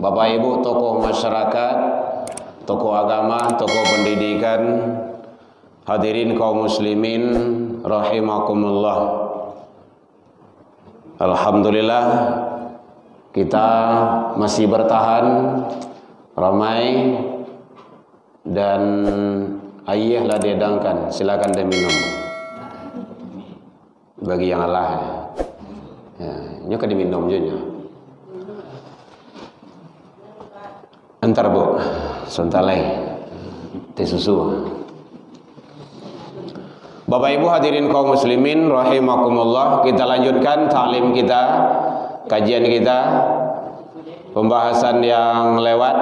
Bapak Ibu tokoh masyarakat, tokoh agama, tokoh pendidikan, hadirin kaum muslimin rahimakumullah. Alhamdulillah kita masih bertahan ramai dan ayahlah diedangkan, silakan diminum bagi yang Allah ya, nyoka diminum juga antar bu sontalai teh susu. Bapak Ibu hadirin kaum muslimin rahimakumullah, kita lanjutkan ta'lim kita, kajian kita, pembahasan yang lewat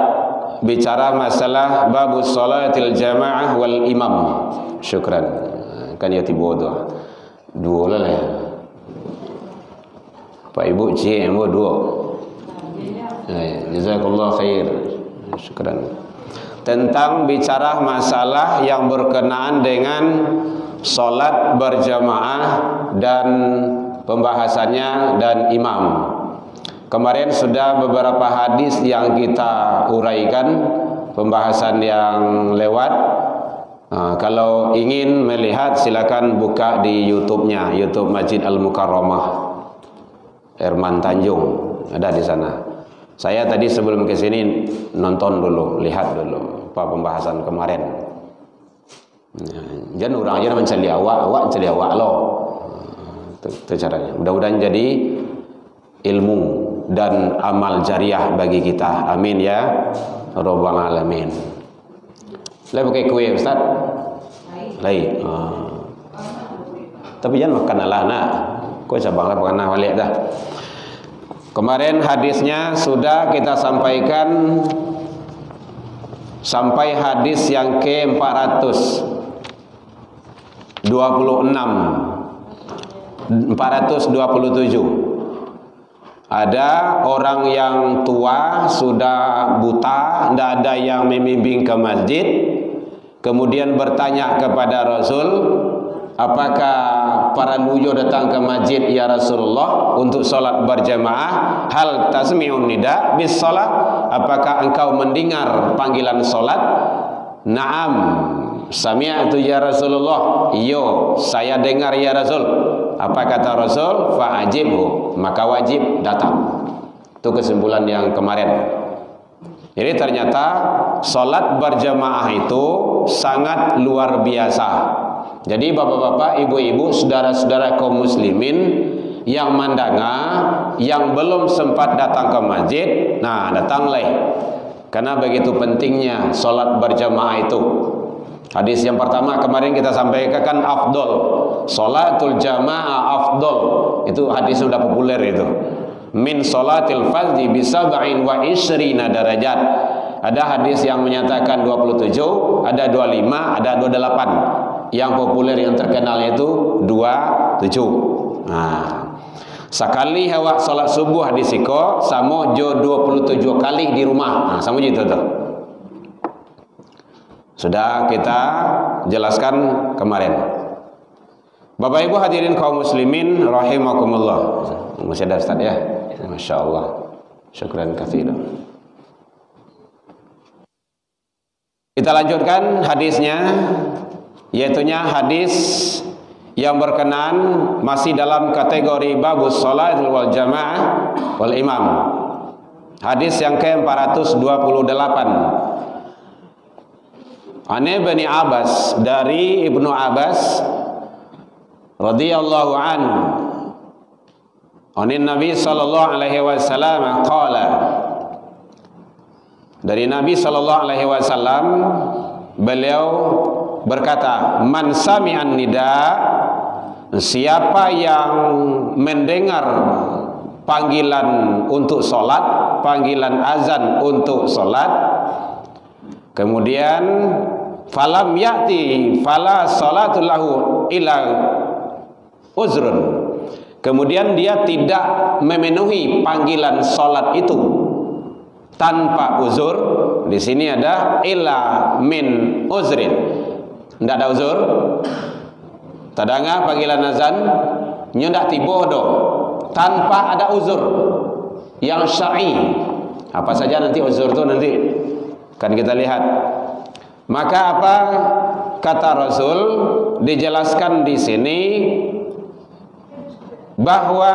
bicara masalah babus salatil jamaah wal imam. Syukran. Kan ya tibodo. Dua lah ya. Pak Ibu CMO dua. Jazakallah khair. Syukran. Tentang bicara masalah yang berkenaan dengan salat berjamaah dan pembahasannya dan imam. Kemarin sudah beberapa hadis yang kita uraikan, pembahasan yang lewat. Kalau ingin melihat silakan buka di YouTube-nya, YouTube Masjid Al-Mukarramah Herman Tanjung, ada di sana. Saya tadi sebelum ke sini nonton dulu, lihat dulu apa pembahasan kemarin. Jangan orang aja mencari awak mencari awak loh. Itu caranya. Mudah-mudahan jadi ilmu dan amal jariah bagi kita. Amin ya rabbal alamin. Lai pakai kue Ustaz? Lai. Tapi jangan makan Allah nak. Kau cabanglah makan balik dah. Kemarin hadisnya sudah kita sampaikan sampai hadis yang ke-427. 427. Ada orang yang tua, sudah buta, tidak ada yang membimbing ke masjid. Kemudian bertanya kepada Rasul, apakah para nujo datang ke masjid ya Rasulullah untuk salat berjamaah? Hal tasmi'un nida bis salat? Apakah engkau mendengar panggilan salat? Naam, sami'tu ya Rasulullah. Iyo, saya dengar ya Rasul. Apa kata Rasul? Fa'ajibhu, maka wajib datang. Itu kesimpulan yang kemarin. Jadi ternyata salat berjamaah itu sangat luar biasa. Jadi bapak-bapak, ibu-ibu, saudara-saudara kaum muslimin yang mandanga, yang belum sempat datang ke masjid, nah datanglah. Karena begitu pentingnya salat berjamaah itu. Hadis yang pertama kemarin kita sampaikan kan afdol, salatul jamaah afdol. Itu hadis sudah populer itu. Min salatil fardhi bi 27 darajat. Ada hadis yang menyatakan 27, ada 25, ada 28. Yang populer yang terkenal itu 27. Nah, sekali awak salat subuh di siko samo jo 27 kali di rumah. Nah, sama gitu tuh. Sudah kita jelaskan kemarin. Bapak Ibu hadirin kaum muslimin rahimakumullah. Masih ada Ustaz ya? Masya Allah. Syukran katsiran. Kita lanjutkan hadisnya, yaitunya hadis yang berkenaan masih dalam kategori babus salat wal jamaah wal imam. Hadis yang ke-428. Ani Ibnu Abbas, dari Ibnu Abbas radhiyallahu anhu, anin Nabi sallallahu alaihi wasallam qala, dari Nabi sallallahu alaihi wasallam beliau berkata, man sami'an nida, siapa yang mendengar panggilan untuk salat, panggilan azan untuk salat, kemudian falam ya'ti fala salatu lahu ila uzrun, kemudian dia tidak memenuhi panggilan salat itu tanpa uzur. Di sini ada ila min uzrin, tidak ada uzur. Tadanga panggilan azan nyendak tiboh do, tanpa ada uzur yang syar'i. Apa saja nanti uzur itu nanti kan kita lihat. Maka apa kata Rasul dijelaskan di sini bahwa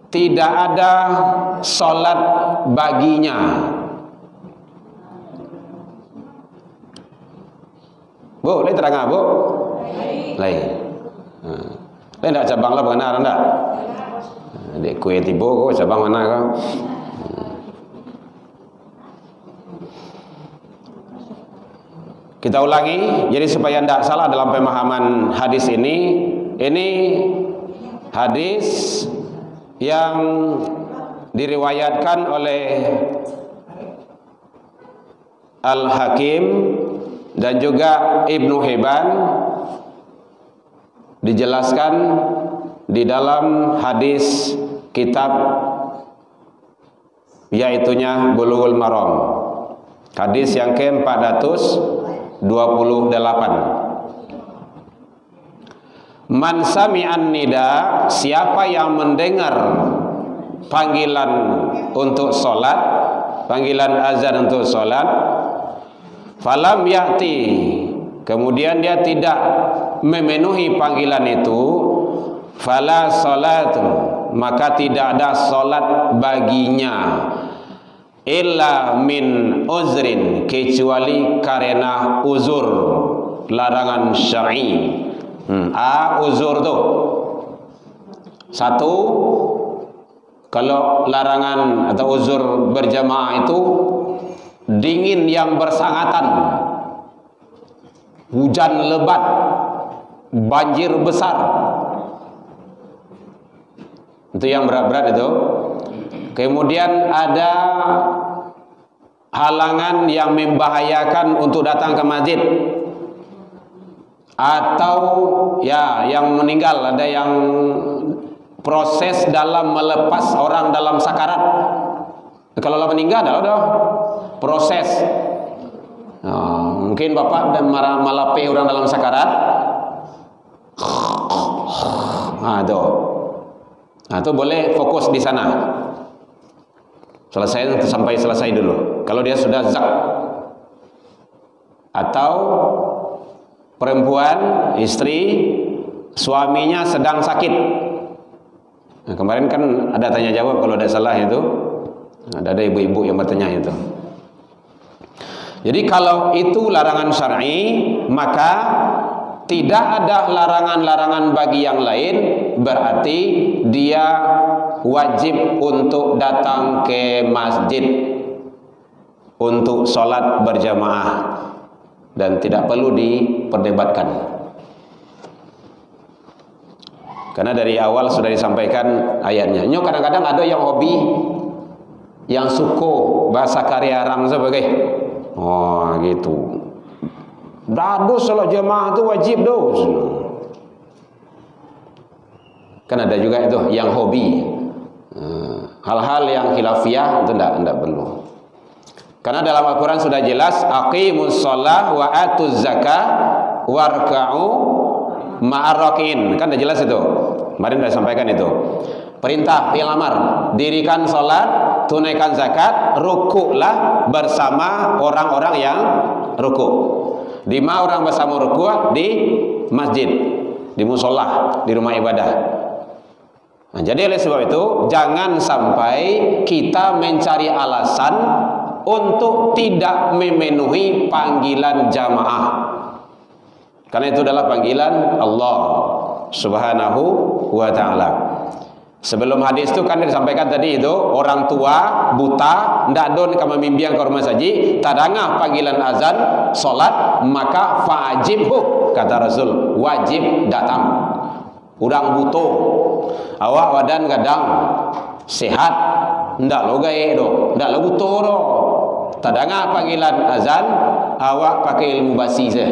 tidak ada salat baginya. Bu, boleh terang Bu? Lain. Lain tak cabang lah benar anda? Dek kue tibo kau cabang mana kau? Kita ulangi, jadi supaya tidak salah dalam pemahaman hadis ini hadis yang diriwayatkan oleh Al-Hakim dan juga Ibnu Hibban, dijelaskan di dalam hadis kitab yaitunya Bulughul Maram, hadis yang ke-428. Man sami'an nida, siapa yang mendengar panggilan untuk solat, panggilan azan untuk solat, falam ya'ti, kemudian dia tidak memenuhi panggilan itu, fala salat, maka tidak ada solat baginya, illa min uzrin, kecuali karena uzur, larangan syar'i. Uzur tu satu, kalau larangan atau uzur berjamaah itu dingin yang bersangatan, hujan lebat, banjir besar, itu yang berat-berat itu. Kemudian ada halangan yang membahayakan untuk datang ke masjid, atau ya yang meninggal, ada yang proses dalam melepas orang dalam sakarat. Kalau orang meninggal ada proses. Mungkin bapak dan malape orang dalam sakarat. Itu boleh fokus di sana. Sampai selesai dulu. Kalau dia sudah zak, atau perempuan, istri, suaminya sedang sakit. Nah, kemarin kan ada tanya jawab kalau ada salah itu. Ada ibu-ibu yang bertanya itu. Jadi kalau itu larangan syar'i, maka tidak ada larangan-larangan bagi yang lain, berarti dia wajib untuk datang ke masjid untuk sholat berjamaah dan tidak perlu diperdebatkan. Karena dari awal sudah disampaikan ayatnya. Nyo kadang-kadang ada yang hobi, yang suko bahasa karya Arab sebagai gitu. Dadu salat jamaah itu wajib dos. Kan ada juga itu yang hobi. Hal-hal yang khilafiyah itu tidak perlu. Karena dalam Al-Quran sudah jelas, aqimus shalah wa atuz zakah warka'u ma'ar raki'in. Kan sudah jelas itu. Kemarin sudah sampaikan itu. Perintah fi'il amar, dirikan salat, tunaikan zakat, rukuklah bersama orang-orang yang rukuk. Di mana orang bersama rukuk? Di masjid, di musola, di rumah ibadah. Nah, jadi oleh sebab itu jangan sampai kita mencari alasan untuk tidak memenuhi panggilan jamaah, karena itu adalah panggilan Allah Subhanahu wa ta'ala. Sebelum hadis itu kan disampaikan tadi itu, orang tua buta ndak don ka memimbiang ke rumah saji, tadangah panggilan azan salat, maka fajibhu, kata Rasul, wajib datang. Urang buto, awak wadan kadang sehat, ndak lo gae do, ndak lo buto do. Tadangah panggilan azan, awak pakai ilmu basi je.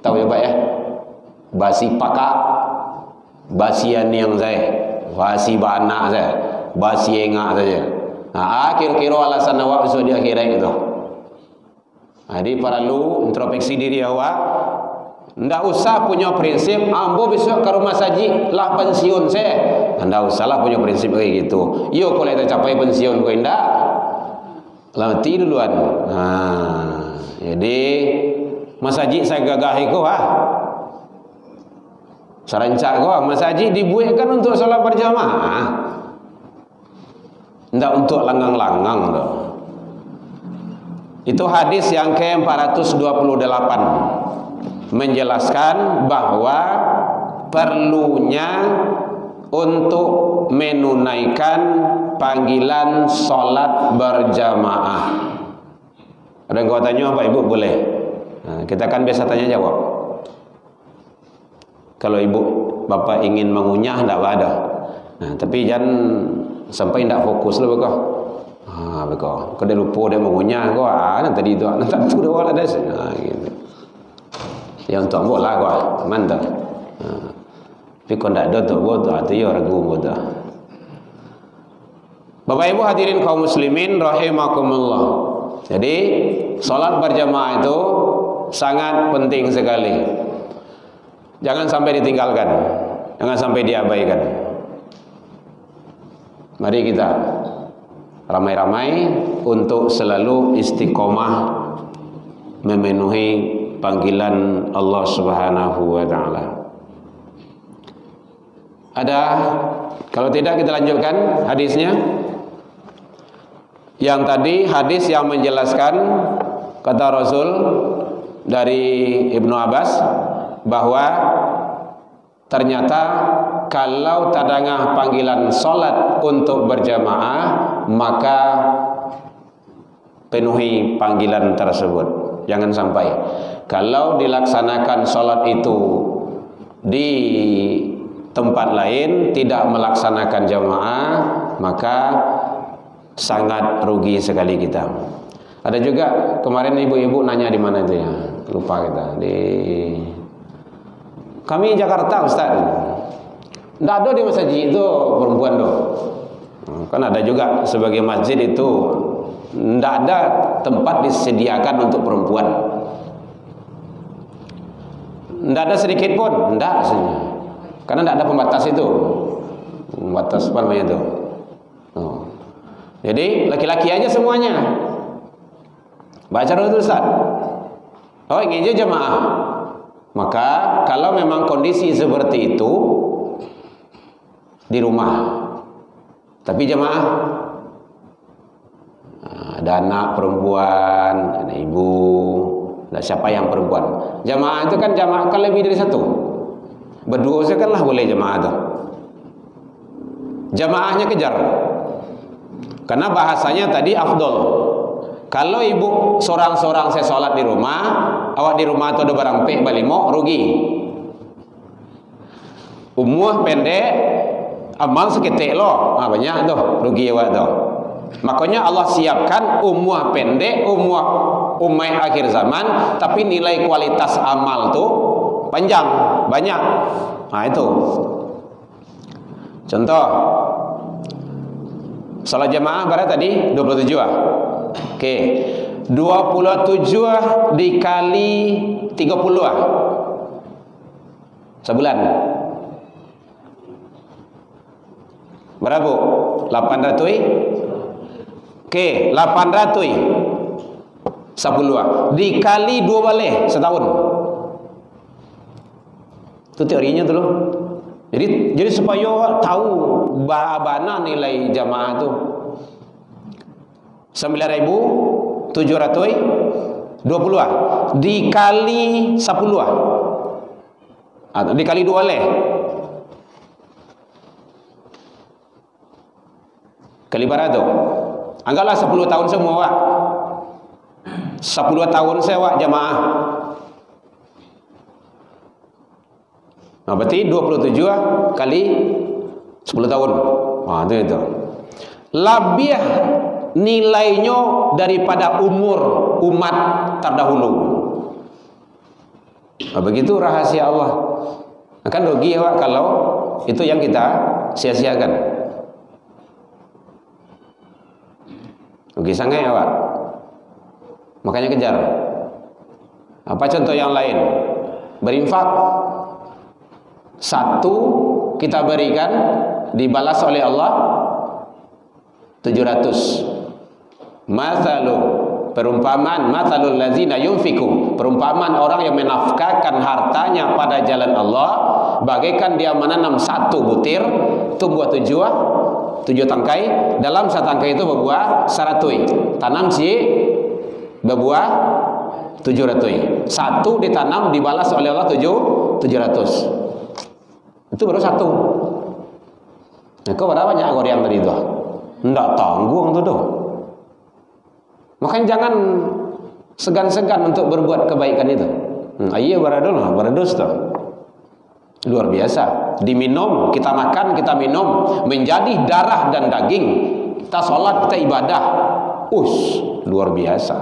Tahu ya Pak ya? Basi pakak, basian yang saya, basi bana saya, basi engak saja. Nah, kira-kira alasan awak besok di akhirat itu. Jadi perlu introspeksi diri awak. Ndak usah punya prinsip ambo besok ke rumah saji lah pensiun saya. Ndak usahlah punya prinsip kayak gitu. Yo kalau kita capai pensiun kau ndak lah mati duluan. Jadi masjid saya gagahi kau Sarancak kau masjid dibuatkan untuk salat berjamaah. Ndak untuk langgang-langgang tuh. Itu hadis yang ke-428 menjelaskan bahwa perlunya untuk menunaikan panggilan solat berjamaah. Ada yang kau tanya apa ibu boleh? Kita kan biasa tanya jawab. Kalau ibu bapak ingin mengunyah tidak ada. Tapi jangan sampai tidak fokus lah bekau. Bekau. Kau dah lupa dia mengunyah kau. Tadi itu nanti tu dah wala dah. Gitu. Yang untuk ambo lah kau. Mantap. Tapi kau tidak ada tu buat tu. Hati ya ragu buat tu. Bapak ibu hadirin kaum muslimin rahimakumullah. Jadi salat berjamaah itu sangat penting sekali. Jangan sampai ditinggalkan. Jangan sampai diabaikan. Mari kita ramai-ramai untuk selalu istiqomah memenuhi panggilan Allah Subhanahu wa taala. Ada, kalau tidak kita lanjutkan hadisnya. Yang tadi hadis yang menjelaskan kata Rasul dari Ibnu Abbas bahwa ternyata kalau tadangah panggilan solat untuk berjamaah maka penuhi panggilan tersebut. Jangan sampai kalau dilaksanakan solat itu di tempat lain tidak melaksanakan jamaah maka sangat rugi sekali kita. Ada juga kemarin ibu-ibu nanya di mana itu ya, lupa kita di kami Jakarta Ustaz. Tidak ada di masjid itu perempuan tuh. Kan ada juga sebagai masjid itu tidak ada tempat disediakan untuk perempuan. Tidak ada sedikit pun, tidak sebenarnya. Karena tidak ada pembatas itu. Pembatas apa namanya itu? Jadi laki-laki aja semuanya. Baca dulu Ustaz. Oh ingin je jamaah. Maka kalau memang kondisi seperti itu di rumah, tapi jamaah ada anak perempuan, ada ibu, ada siapa yang perempuan. Jamaah itu kan jamaah kan lebih dari satu. Berdua saja kan lah boleh jamaah itu. Jamaahnya kejar. Karena bahasanya tadi afdol. Kalau ibu seorang-seorang saya sholat di rumah, awak di rumah itu ada barang pek balimo, rugi. Umuah pendek, amal seketik loh, banyak tuh, rugi awak tuh. Makanya Allah siapkan umuah pendek, umai akhir zaman, tapi nilai kualitas amal tuh panjang, banyak. Nah itu. Contoh. Salat jamaah berapa tadi? 27 Oke. 27 dikali 30 Sebulan. Berapa? 800. Oke, 800 10 dikali 2 balik setahun. Itu teorinya tuh loh. Jadi supaya tahu bagaimana nilai jamaah itu 9.720 dikali 10 atau dikali 2 leh kali barato. Anggaplah 10 tahun semua wak. 10 tahun saya wak jamaah. Nah, berarti 27 kali 10 tahun. Nah, itu. Lebih nilainya daripada umur umat terdahulu. Nah, begitu rahasia Allah. Akan rugi ya, Pak, kalau itu yang kita sia-siakan. Rugi sangat ya, Pak. Makanya kejar. Apa contoh yang lain? berinfak. 1 kita berikan, dibalas oleh Allah 700. Mathalu, perumpamaan, mathalul ladzina yunfiku, perumpamaan orang yang menafkahkan hartanya pada jalan Allah, bagaikan dia menanam 1 butir, tumbuh 7 tangkai, dalam 1 tangkai itu berbuah 100. Tanam si berbuah 700. 1 ditanam dibalas oleh Allah 700. Itu baru 1. Nah, kau berapa banyak orang yang tadi itu? Enggak tanggung itu tuh. Makanya jangan segan-segan untuk berbuat kebaikan itu. Iya baradus tuh. Luar biasa. Diminum, kita makan, kita minum, menjadi darah dan daging. Kita sholat, kita ibadah. Luar biasa.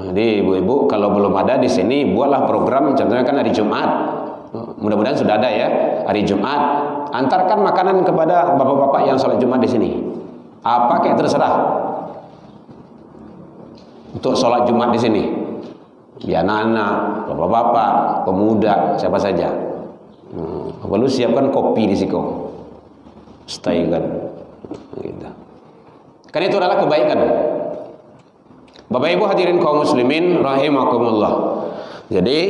Jadi ibu-ibu kalau belum ada di sini, buatlah program. Contohnya kan hari Jumat. Mudah-mudahan sudah ada ya. Hari Jumat, antarkan makanan kepada bapak-bapak yang sholat Jumat di sini. Apa kayak terserah. Untuk sholat Jumat di sini. Ya anak-anak, bapak-bapak, pemuda, siapa saja. Lalu siapkan kopi di situ. Stay kan. Gitu. Kan itu adalah kebaikan. Bapak Ibu hadirin kaum muslimin rahimakumullah. Jadi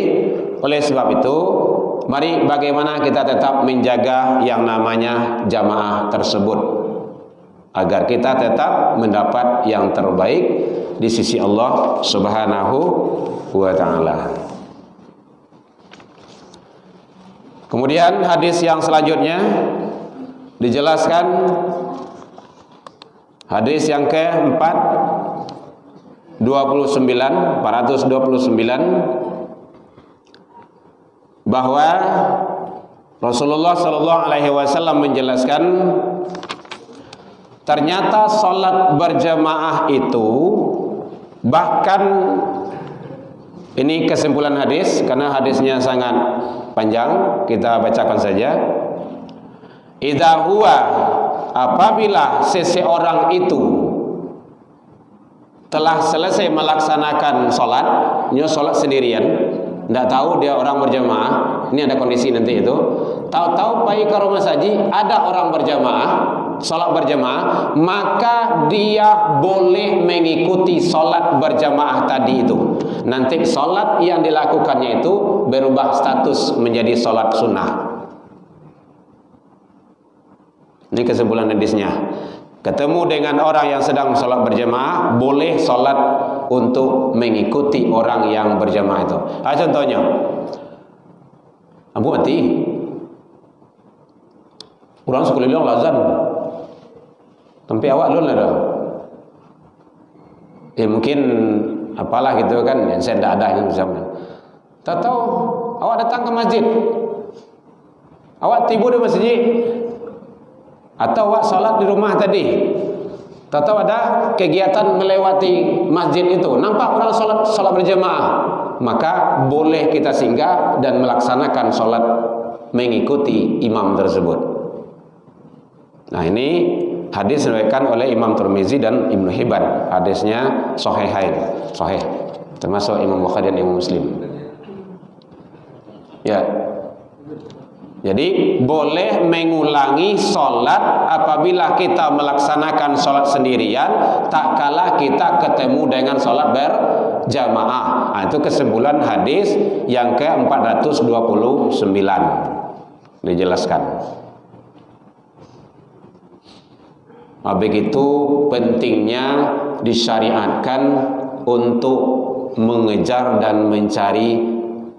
oleh sebab itu, mari bagaimana kita tetap menjaga yang namanya jamaah tersebut, agar kita tetap mendapat yang terbaik di sisi Allah Subhanahu wa ta'ala. Kemudian hadis yang selanjutnya dijelaskan, hadis yang ke-429 bahwa Rasulullah sallallahu alaihi wasallam menjelaskan, ternyata salat berjamaah itu, bahkan ini kesimpulan hadis karena hadisnya sangat panjang, kita bacakan saja. Idza huwa, apabila seseorang itu telah selesai melaksanakan sholat, sendirian, tidak tahu dia orang berjamaah. Ini ada kondisi nanti itu. Tahu-tahu pergi ke rumah saji, ada orang berjamaah, sholat berjamaah, maka dia boleh mengikuti sholat berjamaah tadi itu. Nanti sholat yang dilakukannya itu berubah status menjadi sholat sunnah. Ini kesimpulan hadisnya. Ketemu dengan orang yang sedang sholat berjamaah, boleh sholat untuk mengikuti orang yang berjamaah itu. Contohnya, Abu mati, orang sekeliling lazan, tapi awak lun ada. Mungkin apalah gitu kan, yang saya tidak ada yang bersama. Tahu awak datang ke masjid, awak tiba di masjid. Atau awak salat di rumah tadi, tahu ada kegiatan melewati masjid itu, nampak orang salat berjamaah, maka boleh kita singgah dan melaksanakan salat mengikuti imam tersebut. Nah, ini hadis diriwayatkan oleh Imam Tirmizi dan Ibnu Hibban. Hadisnya sahih, termasuk Imam Bukhari dan Imam Muslim. Ya. Jadi boleh mengulangi sholat apabila kita melaksanakan sholat sendirian, tak kala kita ketemu dengan sholat berjamaah. Nah, itu kesimpulan hadis yang ke-429 dijelaskan. Nah, begitu pentingnya disyariatkan untuk mengejar dan mencari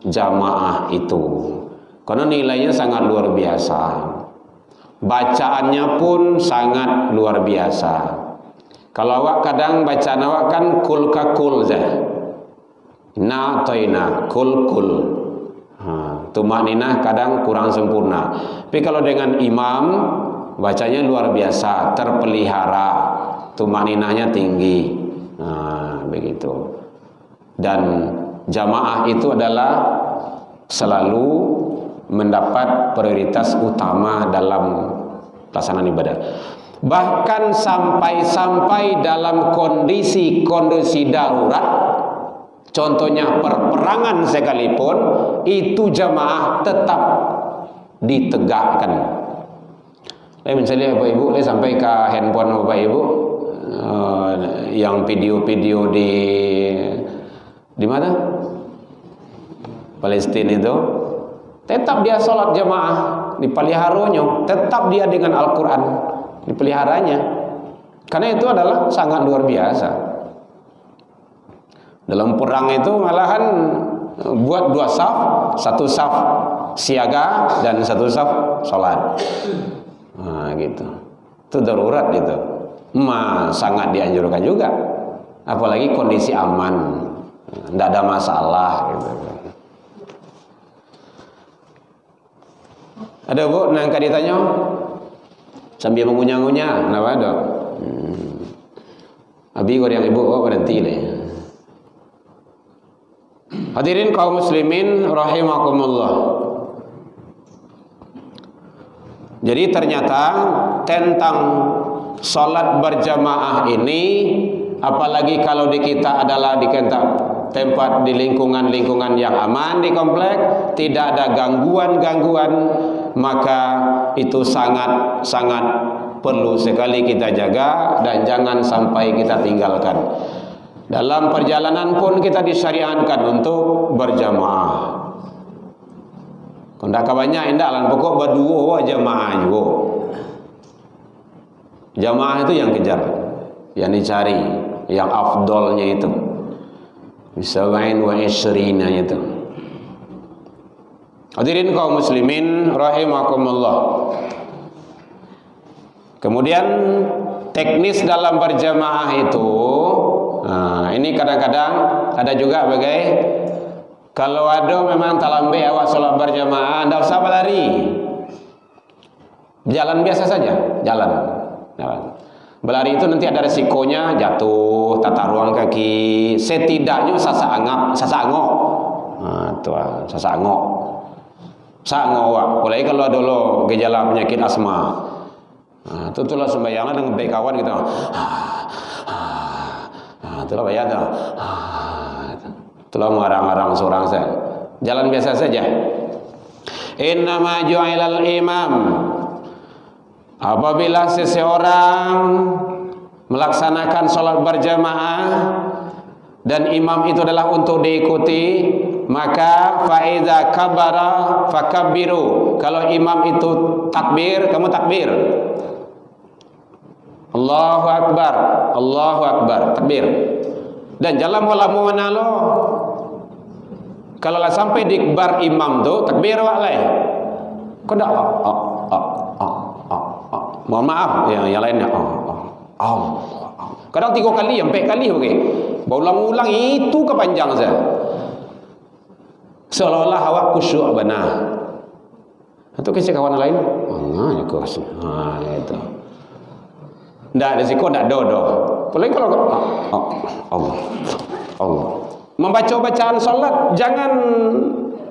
jamaah itu. Karena nilainya sangat luar biasa. Bacaannya pun sangat luar biasa. Kalau awak kadang bacaan awak kan kul kakul zah. Na toina kul. Tumaninah kadang kurang sempurna. Tapi kalau dengan imam bacanya luar biasa, terpelihara, tumaninahnya tinggi. Nah, begitu. Dan jamaah itu adalah selalu mendapat prioritas utama dalam pelaksanaan ibadah. Bahkan sampai dalam kondisi darurat, Contohnya perperangan sekalipun, itu jamaah tetap ditegakkan. Misalnya Bapak Ibu, sampai ke handphone Bapak Ibu, yang video-video di mana? Palestina itu, tetap dia sholat jamaah, dipeliharanya, tetap dia dengan Al-Quran, dipeliharanya. Karena itu adalah sangat luar biasa. Dalam perang itu malahan buat 2 saf, 1 saf siaga dan 1 saf sholat. Nah, gitu. Itu darurat itu. Sangat dianjurkan juga. Apalagi kondisi aman, tidak ada masalah gitu. Ada Bu, nangka ditanya sambil mengunyah-ngunyah, kenapa ada? Abi yang ibu berhenti deh. Hadirin kaum muslimin rahimakumullah. Jadi ternyata tentang salat berjamaah ini, apalagi kalau di kita adalah di tempat di lingkungan yang aman di komplek, tidak ada gangguan-gangguan, maka itu sangat perlu sekali kita jaga dan jangan sampai kita tinggalkan. Dalam perjalanan pun kita disyariatkan untuk berjamaah. Kondak banyak indah lan pokok berdua jamaah juga. Jamaah itu yang kejar, yang dicari, yang afdolnya itu. Bisawa'in wa isyrina itu. Hadirin kaum muslimin rahimakumullah. Kemudian teknis dalam berjamaah itu, ini kadang-kadang ada juga kalau ada memang talambe awak sholat berjamaah, tidak usah berlari, jalan biasa saja, jalan. Berlari itu nanti ada resikonya jatuh, tata ruang kaki, setidaknya sasangok, sasangok, wak. Apalagi kalau dulu gejala penyakit asma, itu tulah sembahyangnya dengan baik kawan gitu. Itulah bayar dah. Itulah ngarang-ngarang seorang saya. Jalan biasa saja. Innama ju'ilal imam. Apabila seseorang melaksanakan sholat berjamaah dan imam itu adalah untuk diikuti, maka faiza kabara fakabbiru. Kalau imam itu takbir, kamu takbir. Allahu akbar, Allahu akbar, takbir. Dan jalan walamu manalo. Kalau lah sampai di bar imam tu takbir walai. Kau dak mohon maaf yang lainnya. Kadang 3 kali, 4 kali okey. Berulang-ulang itu kepanjang saya. Seolah-olah awak khusyuk benar. Atau kisah kawan lain, itu. Ndak risiko ndak dodo. Apalagi kalau Allah. Membaca bacaan salat jangan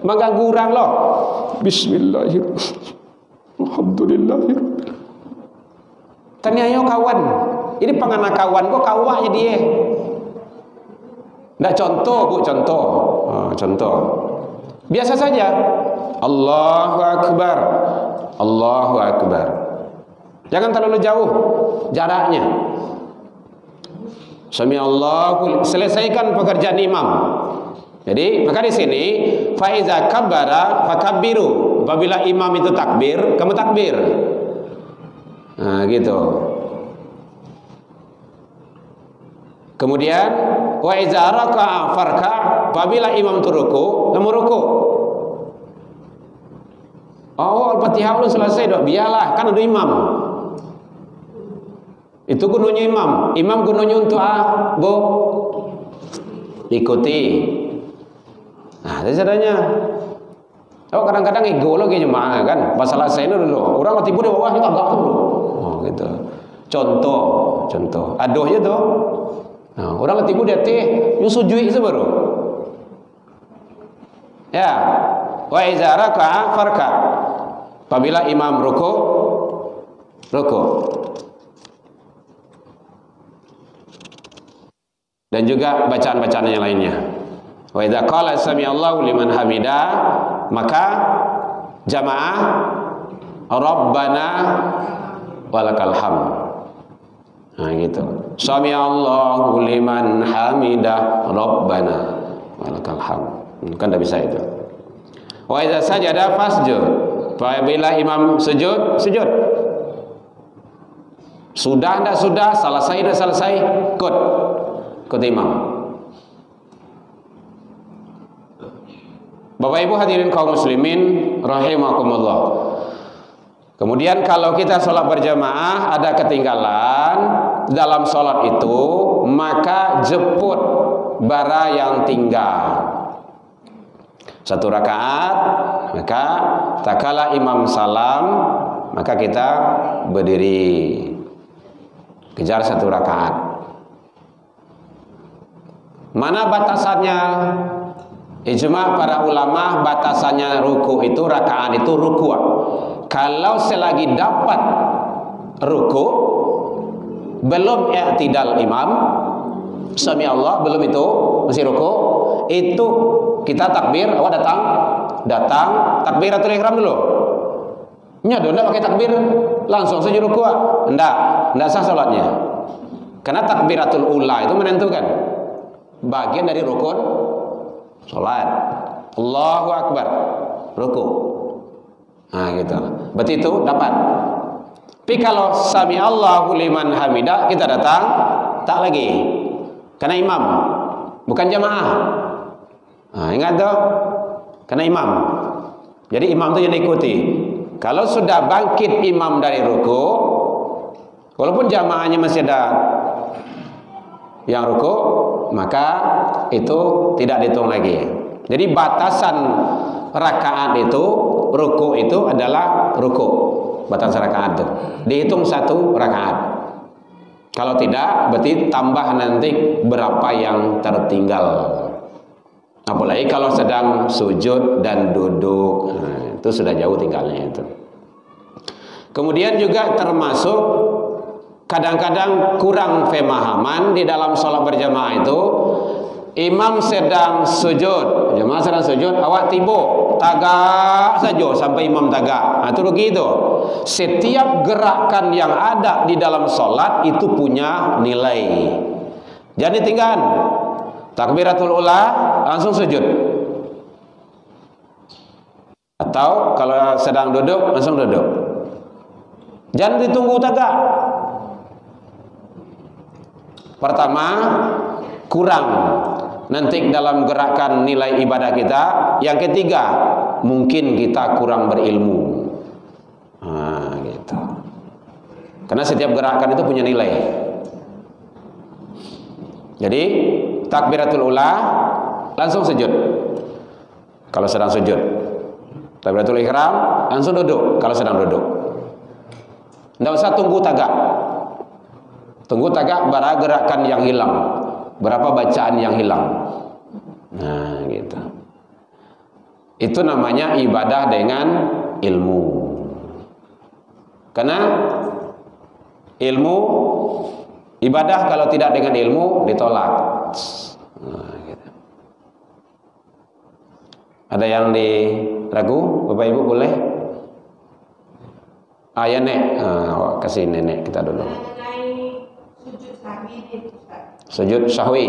mengganggu orang loh. Bismillahirrahmanirrahim. Alhamdulillahirrahmanirrahim. Tanya kawan. Ini pengana kawan kok kawaknya dia. Ndak contoh Bu, contoh. Contoh. Biasa saja. Allahu akbar. Allahu akbar. Jangan terlalu jauh jaraknya. Sami'allahu, selesaikan pekerjaan imam. Jadi maka di sini faiza kabbara fakabbiru. Apabila imam itu takbir, kamu takbir. Nah, gitu. Kemudian wa iza raka'a farka. Apabila imam itu ruku, kamu ruku. Oh, Al-Fatihah belum selesai dok. Biarlah, kan ada imam. Itu gunanya imam. Imam gunanya untuk Bu, ikuti. Nah, seadanya. Oh, kadang-kadang ego lagi jemaah kan. Masalah saya ini dulu. Orang tiba di bawah kita agak dulu. Oh, gitu. Contoh. Aduhnya tuh. Nah, orang tiba di atas, you sujud itu baru. Ya. Wa iza raka'a farka. Apabila imam ruku. Dan juga bacaan-bacaan yang lainnya. Wa idza qala sami'allahu liman hamida, maka jamaah Rabbana walakal hamd. Nah gitu. Sami'allahu liman hamida Rabbana walakal hamd. Kan tidak bisa itu. Wa idza sajada fasjud. Apabila imam sujud, sujud. Sudah tidak sudah, selesai tidak selesai, ikut imam. Bapak Ibu hadirin kaum muslimin rahimakumullah. Kemudian kalau kita sholat berjamaah ada ketinggalan dalam sholat itu, maka jemput bara yang tinggal. Satu rakaat, maka tak kala imam salam, maka kita berdiri, kejar satu rakaat. Mana batasannya? Ijma para ulama batasannya ruku itu, rakaat itu ruku. Kalau selagi dapat ruku, belum i'tidal imam, sami Allah, belum itu masih ruku, itu kita takbir. Awak datang takbiratul ihram dulu. Nggak pakai takbir langsung saja ruku. Enggak sah salatnya. Karena takbiratul ula itu menentukan bagian dari rukun salat. Allahu akbar, ruku. Nah gitu. Berarti itu dapat. Tapi kalau sami Allahu liman hamidah kita datang tak lagi. Karena imam, bukan jamaah. Nah, ingat tuh, karena imam. Jadi imam itu yang diikuti. Kalau sudah bangkit imam dari ruku, walaupun jamaahnya masih ada yang ruku, maka itu tidak dihitung lagi. Jadi batasan rakaat itu, ruku itu adalah ruku. Batasan rakaat itu dihitung satu rakaat. Kalau tidak, berarti tambah nanti berapa yang tertinggal. Apalagi kalau sedang sujud dan duduk, nah, itu sudah jauh tinggalnya itu. Kemudian juga termasuk kadang-kadang kurang pemahaman di dalam sholat berjamaah itu. Imam sedang sujud, jemaah sedang sujud, awak tibo tagak saja sampai imam tagak. Nah, itu begitu. Setiap gerakan yang ada di dalam sholat itu punya nilai. Jangan ditinggal. Takbiratul ula langsung sujud. Atau kalau sedang duduk langsung duduk. Jangan ditunggu tagak. Pertama, kurang nanti dalam gerakan nilai ibadah kita. Yang ketiga, mungkin kita kurang berilmu. Nah, gitu. Karena setiap gerakan itu punya nilai. Jadi takbiratul ula langsung sujud. Kalau sedang sujud. Takbiratul ihram langsung duduk kalau sedang duduk. Tidak usah tunggu tagak. Tunggu tagak bara gerakan yang hilang. Berapa bacaan yang hilang. Nah, gitu. Itu namanya ibadah dengan ilmu. Karena ilmu, ibadah kalau tidak dengan ilmu ditolak. Nah, gitu. Ada yang diragu, Bapak Ibu boleh? Ya nek, kasih nenek kita dulu. Sujud sahwi.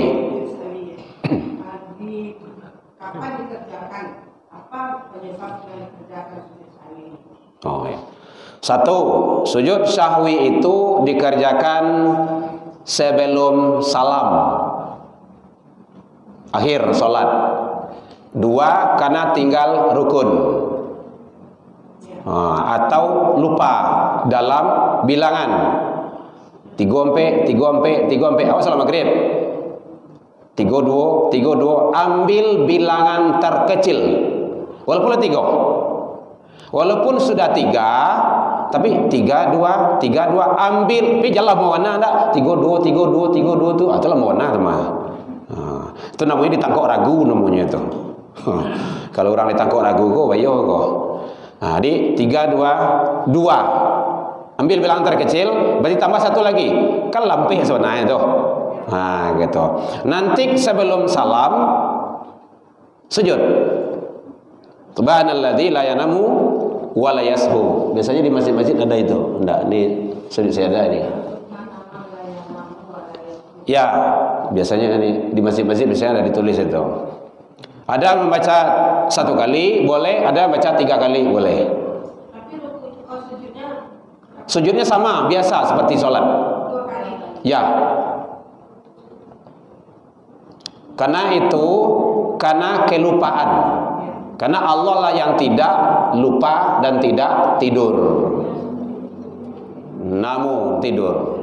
Kapan dikerjakan? Apa penyebab dikerjakan sujud sahwi? Oh ya. Satu, sujud sahwi itu dikerjakan sebelum salam, akhir sholat. Dua, karena tinggal rukun, atau lupa dalam bilangan. 3 empe. Awas salat maghrib. 3-2. Ambil bilangan terkecil. Walaupun 3. Walaupun sudah 3, tapi 3-2. Ambil. Tapi janganlah mewana enggak. 3-2 tu. Itulah mewana teman. Itu namanya ditangkap ragu namanya itu. Kalau orang ditangkap ragu kok bayo kok. Nah, di 3-2. Ambil bilangan terkecil, berarti tambah satu lagi. Kan lampih sebenarnya tuh. Nah, gitu. Nanti sebelum salam Sujud. Subhanalladzi la yanamu wa la yashu. Biasanya di masjid-masjid ada itu. Enggak, ini sujud saya ada ini. Ya, biasanya ini di masjid-masjid biasanya ada ditulis itu. Ada membaca 1 kali boleh, ada baca 3 kali boleh. Tapi sujudnya Sujudnya sama, biasa seperti sholat. 2 kali. Ya. Karena itu karena kelupaan. Karena Allah lah yang tidak lupa dan tidak tidur. Namun tidur.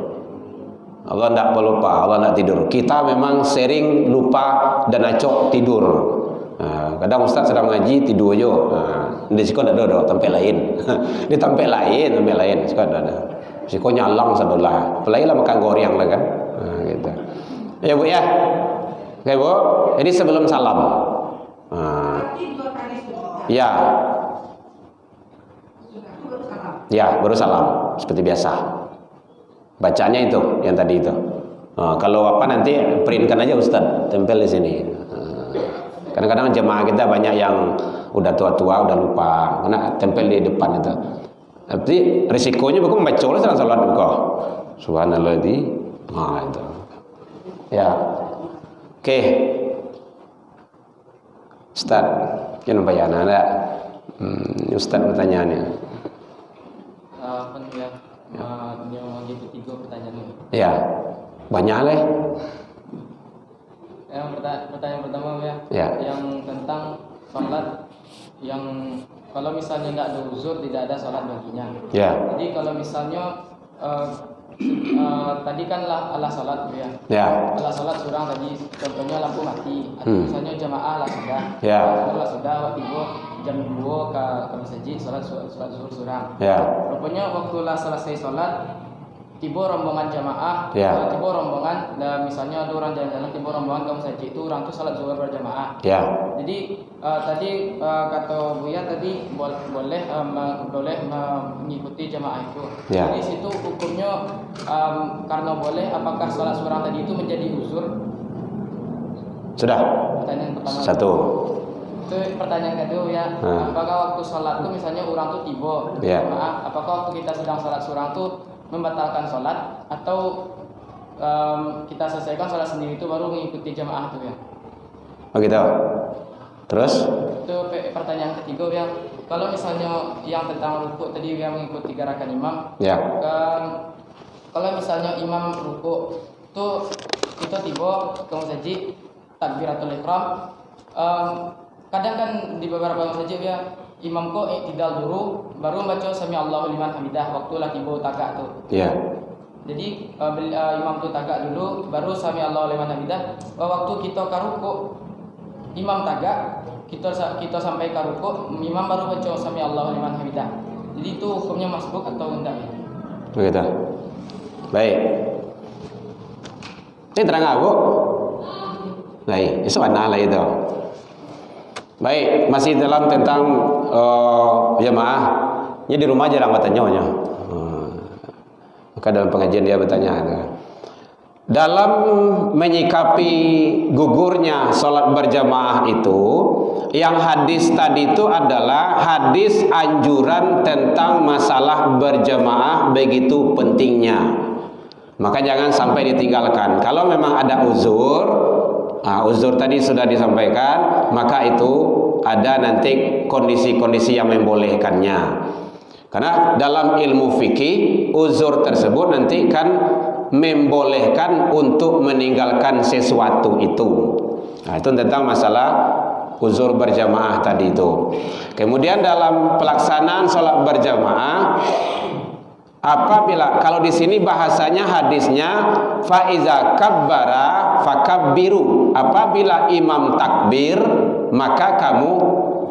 Allah tidak pelupa, Allah tidak tidur. Kita memang sering lupa dan acok tidur. Kadang Ustaz sedang ngaji tidur aja. Di siko tidak ada tempat lain. Di tempat lain, siko ada. Siko nyalang sadolah. Pelai lah makan goreng lah kan. Gitu. Ya Bu ya. Oke Bu. Jadi sebelum salam. Berarti 2 kali sujudnya. Ya. Sudah itu baru salam. Ya, baru salam seperti biasa. Bacanya itu yang tadi itu. Kalau apa nanti printkan aja Ustaz, tempel di sini. Kadang-kadang jemaah kita banyak yang udah tua-tua, udah lupa, karena tempel di depan itu. Tapi risikonya bukan membaca salah salat bukan. Subhanalladzi. Itu. Ya. Oke. Ustaz, jangan bayar ada. Ustaz pertanyaannya. Dia mau jadi 3 pertanyaan ini. Ya, banyak lah. Yang pertanyaan pertama Ya. yang tentang sholat yang kalau misalnya nggak ada uzur tidak ada sholat baginya. Ya. Jadi kalau misalnya tadi kan ala sholat ya. Ya. Ala sholat surang tadi contohnya lampu mati atau misalnya jamaah lah sudah. Ya. Lah sudah waktu itu jam 2 ke masjid sholat zuhur surang. Ya. Rupanya waktu lah selesai sholat tiba rombongan jamaah, Ya. tiba rombongan, misalnya ada orang jalan-jalan tiba rombongan ke masjid itu orang tuh sholat zuhur berjamaah. Ya. Jadi tadi kata Buya tadi boleh mengikuti jamaah itu. Ya. Jadi situ hukumnya karena boleh, apakah sholat surang tadi itu menjadi uzur? Sudah. Pertanyaan pertama. 1. Itu pertanyaan kedua ya. Apakah waktu sholat itu misalnya orang tuh tiba Ya. jamaah, apakah waktu kita sedang sholat surang tuh membatalkan sholat atau kita selesaikan sholat sendiri itu baru mengikuti jamaah itu ya? Oh gitu. Terus? Itu pertanyaan ketiga ya. Kalau misalnya yang tentang rukuk tadi yang mengikuti gerakan imam, Ya. kalau misalnya imam rukuk tuh kita tiba ke masjid takbiratul ihram, kadang kan di beberapa masjid ya imam kok tidak dulu baru baca sami Allahu liman hamidah waktu lah tiba tagak tuh. Ya. Jadi imam tuh tagak dulu baru sami Allahu liman hamidah. Waktu kita ka rukuk imam tagak, kita sampai ka rukuk imam baru baca sami Allahu liman hamidah. Jadi itu hukumnya masbuk atau enggak ya? Begitu. Baik. Ini terang aku. Baik, itu mana lah itu. Baik, masih dalam tentang jemaah. Ini di rumah jarang bertanya. Maka dalam pengajian dia bertanya. Dalam menyikapi gugurnya sholat berjamaah itu, yang hadis tadi itu adalah hadis anjuran tentang masalah berjamaah begitu pentingnya. Maka jangan sampai ditinggalkan. Kalau memang ada uzur, uzur tadi sudah disampaikan, maka itu ada nanti kondisi-kondisi yang membolehkannya. Karena dalam ilmu fikih uzur tersebut nanti kan membolehkan untuk meninggalkan sesuatu itu. Itu tentang masalah uzur berjamaah tadi itu. Kemudian dalam pelaksanaan sholat berjamaah, apabila kalau di sini bahasanya hadisnya faiza kabbara fakabbiru, apabila imam takbir maka kamu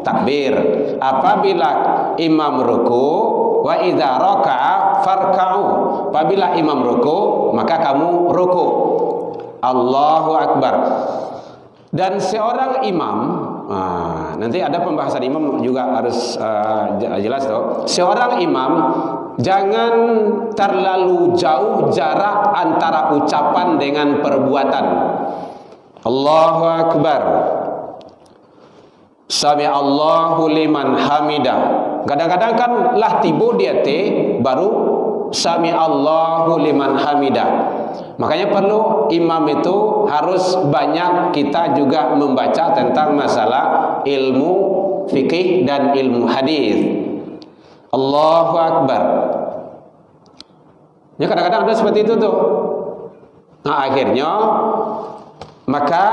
takbir, apabila imam ruku wa idza raka'a farka'u, apabila imam ruku maka kamu ruku. Allahu akbar. Dan seorang imam, nanti ada pembahasan imam juga harus jelas tuh. Seorang imam jangan terlalu jauh jarak antara ucapan dengan perbuatan. Allahu akbar. Sami Allahu liman hamidah. Kadang-kadang kan lah tibo dia baru sami Allahu liman hamidah. Makanya perlu imam itu harus banyak kita juga membaca tentang masalah ilmu fikih dan ilmu hadis. Allahu Akbar. Ya kadang-kadang ada seperti itu tuh. Nah akhirnya maka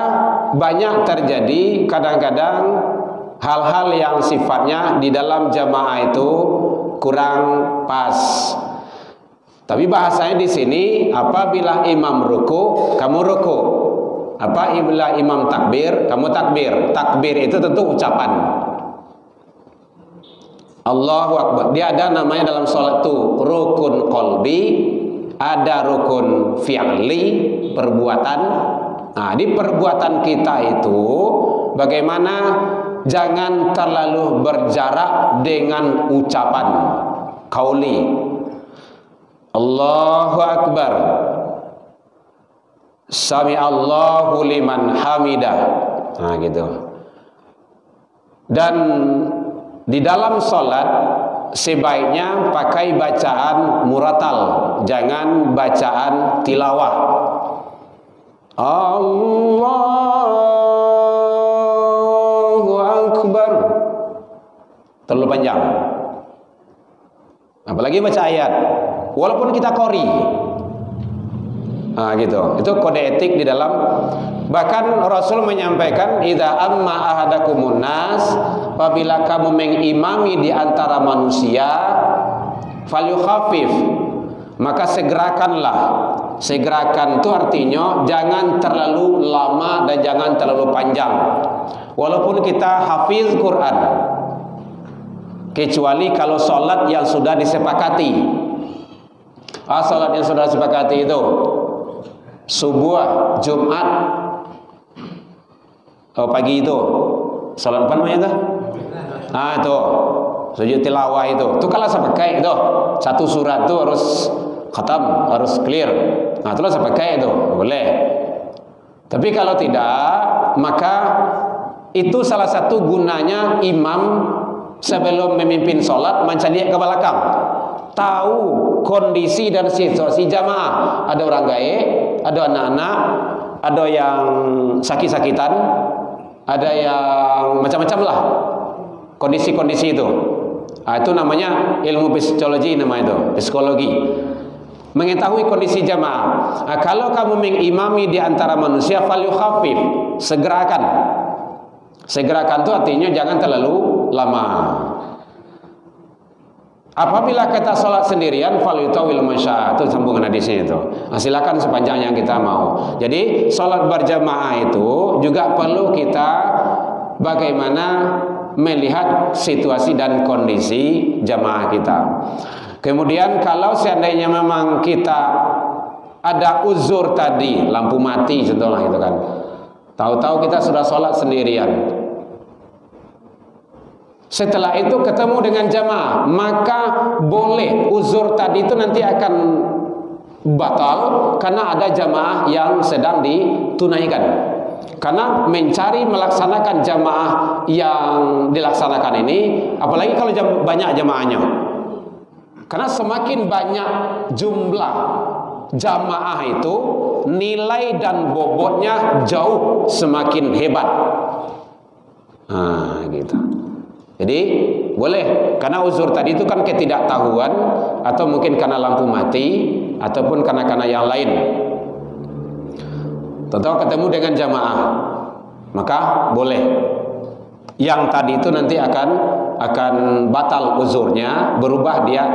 banyak terjadi kadang-kadang hal-hal yang sifatnya di dalam jamaah itu kurang pas. Tapi bahasanya di sini apabila imam ruku, kamu ruku. Apabila imam takbir, kamu takbir. Takbir itu tentu ucapan. Allahu Akbar. Dia ada namanya dalam sholat itu rukun qalbi, ada rukun fi'li, perbuatan. Nah, di perbuatan kita itu bagaimana jangan terlalu berjarak dengan ucapan qauli. Allahu Akbar. Sami Allahu liman hamidah. Nah, gitu. Dan di dalam sholat sebaiknya pakai bacaan muratal, jangan bacaan tilawah. Allahu Akbar. Terlalu panjang. Apalagi baca ayat. Walaupun kita qori. Nah, gitu. Itu kode etik di dalam. Bahkan Rasul menyampaikan, idza amma ahadakumun nas, apabila kamu mengimami di antara manusia, falyukhaffif, maka segerakanlah. Segerakan itu artinya jangan terlalu lama dan jangan terlalu panjang. Walaupun kita hafiz Quran, kecuali kalau sholat yang sudah disepakati. Sholat yang sudah disepakati itu subuh, Jumat, pagi itu sholat apa namanya itu? Nah itu sujud tilawah itu. Itu kalau saya pakai itu satu surat itu harus khatam, harus clear. Nah itulah saya pakai itu boleh. Tapi kalau tidak, maka itu salah satu gunanya imam sebelum memimpin sholat mencari ke belakang, tahu kondisi dan situasi jamaah. Ada orang gaib, ada anak-anak, ada yang sakit-sakitan, ada yang macam-macam lah kondisi-kondisi itu. Nah, itu namanya ilmu psikologi, nama itu psikologi, mengetahui kondisi jamaah. Nah, kalau kamu mengimami di antara manusia, falyukhaffif, segerakan. Segerakan itu artinya jangan terlalu lama. Apabila kita sholat sendirian, falyutawil masya, itu sambungan hadisnya itu. Nah, silakan sepanjang yang kita mau. Jadi sholat berjamaah itu juga perlu kita bagaimana melihat situasi dan kondisi jamaah kita. Kemudian kalau seandainya memang kita ada uzur tadi, lampu mati contohnya gitu kan, tahu-tahu kita sudah sholat sendirian. Setelah itu ketemu dengan jamaah, maka boleh uzur tadi itu nanti akan batal karena ada jamaah yang sedang ditunaikan. Karena mencari melaksanakan jamaah yang dilaksanakan ini, apalagi kalau banyak jamaahnya. Karena semakin banyak jumlah jamaah itu, nilai dan bobotnya jauh semakin hebat. Nah, gitu. Jadi boleh, karena uzur tadi itu kan ketidaktahuan, atau mungkin karena lampu mati, ataupun karena yang lain. Tentu ketemu dengan jamaah, maka boleh. Yang tadi itu nanti akan batal uzurnya, berubah dia,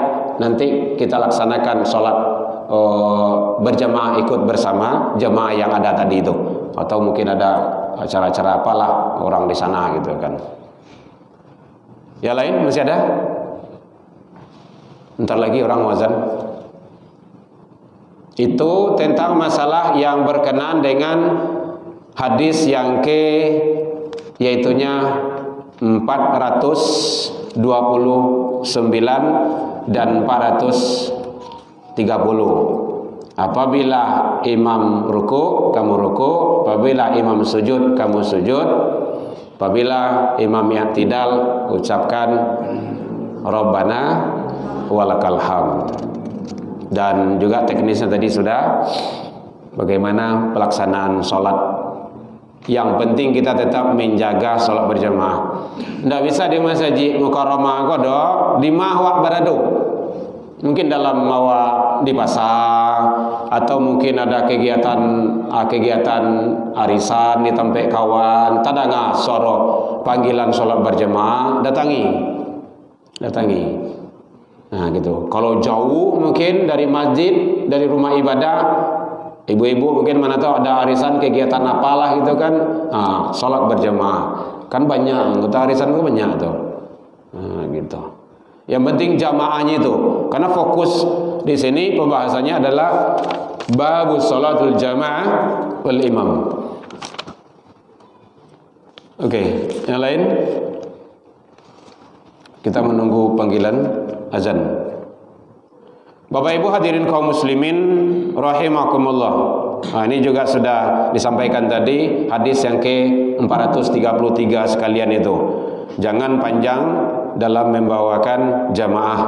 nanti kita laksanakan sholat berjamaah ikut bersama jamaah yang ada tadi itu, atau mungkin ada acara-acara apalah orang di sana gitu kan. Yang lain masih ada? Ntar lagi orang wazan. Itu tentang masalah yang berkenaan dengan hadis yang yaitunya 429 dan 430. Apabila imam ruku, kamu ruku. Apabila imam sujud, kamu sujud. Apabila imam i'tidal, ucapkan Rabbana walakal hamd. Dan juga teknisnya tadi sudah bagaimana pelaksanaan sholat. Yang penting kita tetap menjaga sholat berjamaah. Tidak bisa di masjid Mukarramah kodok di mahwak barado. Mungkin dalam awak di pasar, atau mungkin ada kegiatan arisan di tempat kawan, tadanga soro panggilan sholat berjamaah, datangi. Nah gitu. Kalau jauh mungkin dari masjid, dari rumah ibadah, ibu-ibu mungkin mana tahu ada arisan kegiatan apalah gitu kan, sholat berjamaah kan banyak, anggota arisan itu banyak tuh. Nah gitu. Yang penting jamaahnya itu, karena fokus di sini pembahasannya adalah babus sholatul jamaah wal imam. Oke, yang lain kita menunggu panggilan azan. Bapak Ibu hadirin kaum muslimin rahimakumullah. Nah, ini juga sudah disampaikan tadi hadis yang ke-433 sekalian itu. Jangan panjang dalam membawakan jamaah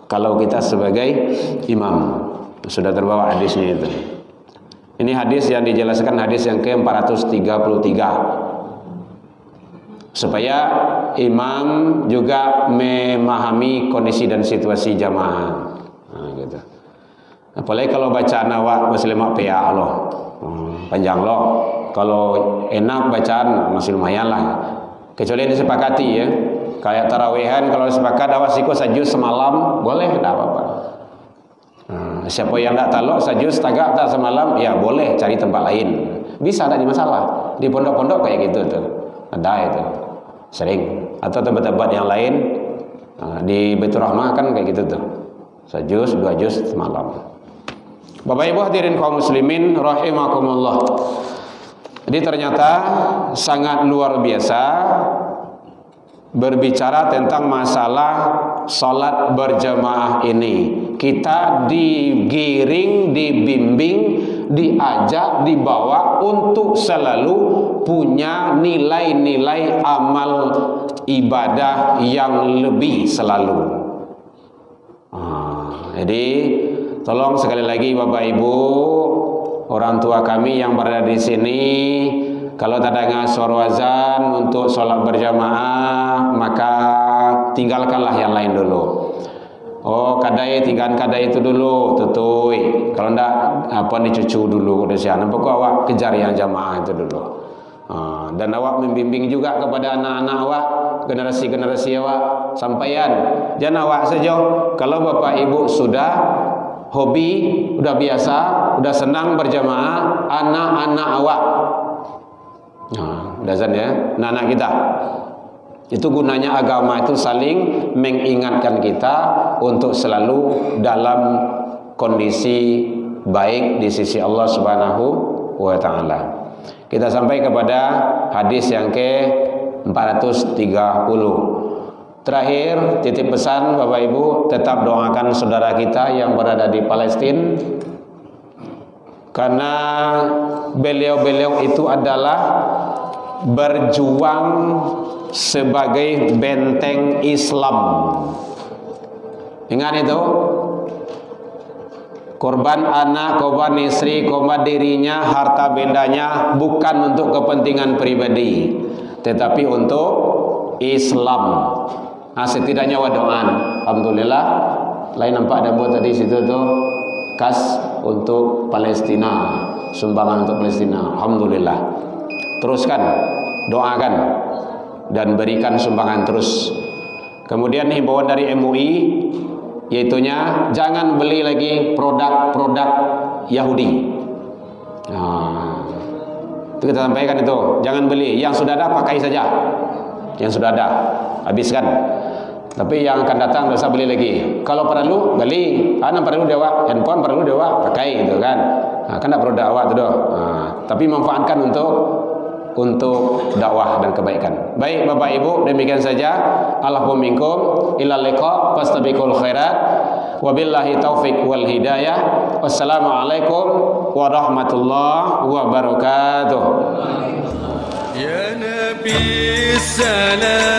kalau kita sebagai imam. Sudah terbawa hadisnya itu. Ini hadis yang dijelaskan, hadis yang ke-433. Supaya imam juga memahami kondisi dan situasi jamaah. Nah, gitu. Apalagi kalau bacaan awak masih lemak PA loh. Panjang loh. Kalau enak bacaan masih lumayan lah. Kecuali disepakati ya. Kayak tarawehan kalau sepakat awak siku sajus semalam boleh, tidak apa-apa. Siapa yang tidak talok sajus tagak tak semalam, ya boleh cari tempat lain. Bisa, tidak ada masalah. Di pondok-pondok kayak gitu tuh. Ada itu. Sering. Atau tempat-tempat yang lain di Baitur Rahmah kan kayak gitu tuh. Sajus, 2 juz semalam. Bapak Ibu hadirin kaum muslimin rahimakumullah. Jadi ternyata sangat luar biasa berbicara tentang masalah salat berjamaah ini. Kita digiring, dibimbing, diajak, dibawa untuk selalu punya nilai-nilai amal ibadah yang lebih selalu. Jadi tolong sekali lagi Bapak Ibu, orang tua kami yang berada di sini, kalau tak dengar suara azan untuk sholat berjamaah, maka tinggalkanlah yang lain dulu. Oh, tinggalkan kadai itu dulu, tutui. Kalau enggak, dicucu dulu udah siapa. Nampak awak kejar yang jamaah itu dulu. Dan awak membimbing juga kepada anak-anak awak, generasi-generasi awak, sampaian. Jangan awak saja. Kalau bapak ibu sudah hobi, udah biasa, udah senang berjamaah, anak-anak awak. Udah zan ya, anak-anak kita. Itu gunanya agama itu saling mengingatkan kita untuk selalu dalam kondisi baik di sisi Allah Subhanahu wa taala. Kita sampai kepada hadis yang ke-430. Terakhir, titip pesan Bapak Ibu, tetap doakan saudara kita yang berada di Palestina, karena beliau-beliau itu adalah berjuang sebagai benteng Islam. Ingat itu, korban anak, korban istri, korban dirinya, harta bendanya bukan untuk kepentingan pribadi, tetapi untuk Islam. Setidaknya wadoan, alhamdulillah. Lain nampak ada buat tadi situ tuh kas untuk Palestina, sumbangan untuk Palestina. Alhamdulillah. Teruskan, doakan dan berikan sumbangan terus. Kemudian himbauan dari MUI, yaitunya jangan beli lagi produk-produk Yahudi. Itu kita sampaikan itu, jangan beli. Yang sudah ada pakai saja. Yang sudah ada habiskan. Tapi yang akan datang tidak usah beli lagi. Kalau perlu beli, perlu dewa, handphone perlu dewa, pakai gitu kan. Kan tidak perlu dakwah itu doh. Tapi manfaatkan untuk dakwah dan kebaikan. Baik Bapak Ibu, demikian saja. Alhamdulillah minkum ila liqa fastabiqul khairat. Wabillahi taufik wal hidayah. Wassalamualaikum warahmatullahi wabarakatuh. Ya Nabi salam